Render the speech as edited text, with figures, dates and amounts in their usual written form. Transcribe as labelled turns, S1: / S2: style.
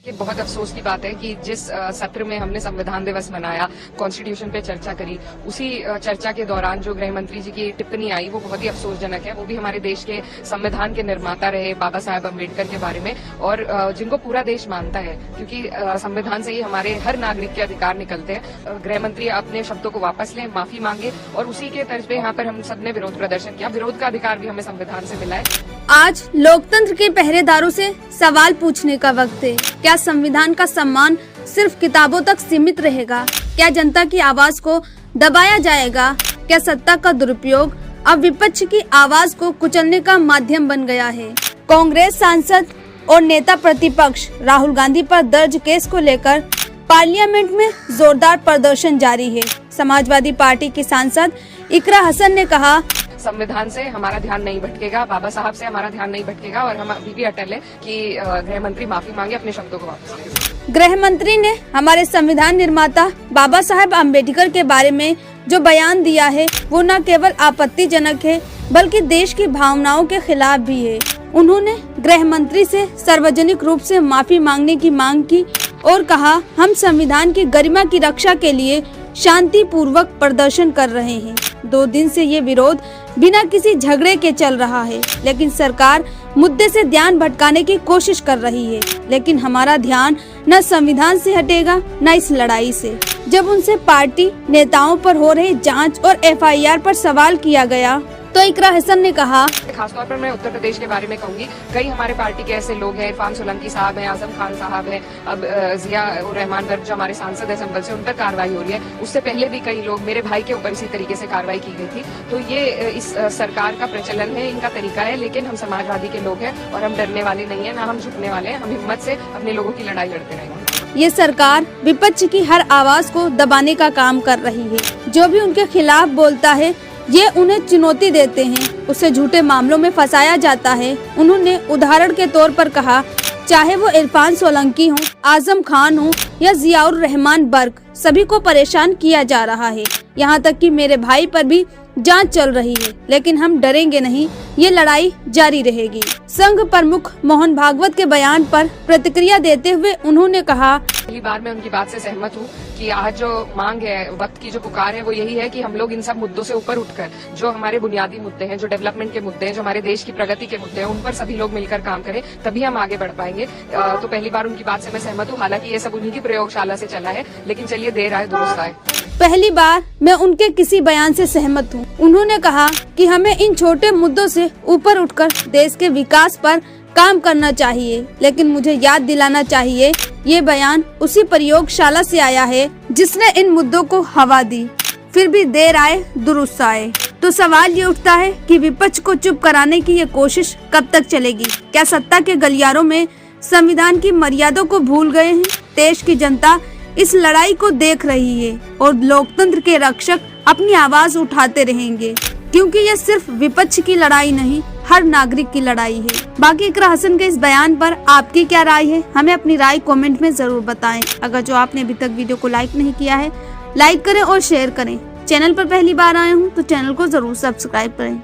S1: ये बहुत अफसोस की बात है कि जिस सत्र में हमने संविधान दिवस मनाया, कॉन्स्टिट्यूशन पे चर्चा करी, उसी चर्चा के दौरान जो गृह मंत्री जी की टिप्पणी आई वो बहुत ही अफसोसजनक है। वो भी हमारे देश के संविधान के निर्माता रहे बाबा साहेब अम्बेडकर के बारे में, और जिनको पूरा देश मानता है, क्योंकि संविधान से ही हमारे हर नागरिक के अधिकार निकलते हैं। गृह मंत्री अपने शब्दों को वापस लें, माफी मांगे, और उसी के तर्ज पे यहाँ पर हम सबने विरोध प्रदर्शन किया। विरोध का अधिकार भी हमें संविधान से मिला है।
S2: आज लोकतंत्र के पहरेदारों से सवाल पूछने का वक्त है। क्या संविधान का सम्मान सिर्फ किताबों तक सीमित रहेगा? क्या जनता की आवाज को दबाया जाएगा? क्या सत्ता का दुरुपयोग अब विपक्ष की आवाज को कुचलने का माध्यम बन गया है? कांग्रेस सांसद और नेता प्रतिपक्ष राहुल गांधी पर दर्ज केस को लेकर पार्लियामेंट में जोरदार प्रदर्शन जारी है। समाजवादी पार्टी की सांसद इकरा हसन ने कहा,
S1: संविधान से हमारा ध्यान नहीं भटकेगा, बाबा साहब से हमारा ध्यान नहीं भटकेगा, और हम अभी भी अटल है कि गृह मंत्री माफी मांगे, अपने शब्दों को वापस लें।
S2: गृह मंत्री ने हमारे संविधान निर्माता बाबा साहेब अम्बेडकर के बारे में जो बयान दिया है वो न केवल आपत्तिजनक है बल्कि देश की भावनाओं के खिलाफ भी है। उन्होंने गृह मंत्री से सार्वजनिक रूप से माफी मांगने की मांग की और कहा, हम संविधान की गरिमा की रक्षा के लिए शांतिपूर्वक प्रदर्शन कर रहे हैं। 2 दिन से ये विरोध बिना किसी झगड़े के चल रहा है, लेकिन सरकार मुद्दे से ध्यान भटकाने की कोशिश कर रही है। लेकिन हमारा ध्यान न संविधान से हटेगा न इस लड़ाई से। जब उनसे पार्टी नेताओं पर हो रही जांच और FIR पर सवाल किया गया तो इकरा हसन ने कहा,
S1: खासतौर पर मैं उत्तर प्रदेश के बारे में कहूंगी। कई हमारे पार्टी के ऐसे लोग हैं, इरफान सोलंकी साहब हैं, आजम खान साहब हैं, अब जिया उर रहमान वर्ग जो हमारे सांसद है संभल से, उन पर कार्रवाई हो रही है। उससे पहले भी कई लोग, मेरे भाई के ऊपर इसी तरीके से कार्रवाई की गई थी। तो ये इस सरकार का प्रचलन है, इनका तरीका है। लेकिन हम समाजवादी के लोग हैं और हम डरने वाले नहीं है, ना हम झुकने वाले हैं। हम हिम्मत से अपने लोगों की लड़ाई लड़ते रहेंगे।
S2: ये सरकार विपक्ष की हर आवाज को दबाने का काम कर रही है। जो भी उनके खिलाफ बोलता है ये उन्हें चुनौती देते हैं, उसे झूठे मामलों में फंसाया जाता है। उन्होंने उदाहरण के तौर पर कहा, चाहे वो इरफान सोलंकी हो, आजम खान हो या जियाउर रहमान बर्ग, सभी को परेशान किया जा रहा है। यहाँ तक कि मेरे भाई पर भी जांच चल रही है, लेकिन हम डरेंगे नहीं, ये लड़ाई जारी रहेगी। संघ प्रमुख मोहन भागवत के बयान पर प्रतिक्रिया देते हुए उन्होंने कहा,
S1: पहली बार मैं उनकी बात से सहमत हूँ कि आज जो मांग है, वक्त की जो पुकार है, वो यही है कि हम लोग इन सब मुद्दों से ऊपर उठकर जो हमारे बुनियादी मुद्दे हैं, जो डेवलपमेंट के मुद्दे हैं, जो हमारे देश की प्रगति के मुद्दे हैं, उन पर सभी लोग मिलकर काम करें, तभी हम आगे बढ़ पाएंगे। तो पहली बार उनकी बात से मैं सहमत हूँ। हालांकि ये सब उन्हीं की प्रयोगशाला से चला है, लेकिन चलिए देर आए दुरुस्त आए।
S2: पहली बार मैं उनके किसी बयान से सहमत हूँ। उन्होंने कहा कि हमें इन छोटे मुद्दों से ऊपर उठकर देश के विकास पर काम करना चाहिए, लेकिन मुझे याद दिलाना चाहिए ये बयान उसी प्रयोगशाला से आया है जिसने इन मुद्दों को हवा दी। फिर भी देर आए दुरुस्त आए। तो सवाल ये उठता है कि विपक्ष को चुप कराने की ये कोशिश कब तक चलेगी? क्या सत्ता के गलियारों में संविधान की मर्यादाओं को भूल गए हैं? देश की जनता इस लड़ाई को देख रही है और लोकतंत्र के रक्षक अपनी आवाज उठाते रहेंगे, क्योंकि ये सिर्फ विपक्ष की लड़ाई नहीं, हर नागरिक की लड़ाई है। बाकी इकरा हसन के इस बयान पर आपकी क्या राय है? हमें अपनी राय कमेंट में जरूर बताएं। अगर जो आपने अभी तक वीडियो को लाइक नहीं किया है, लाइक करें और शेयर करें। चैनल पर पहली बार आए हूँ तो चैनल को जरूर सब्सक्राइब करें।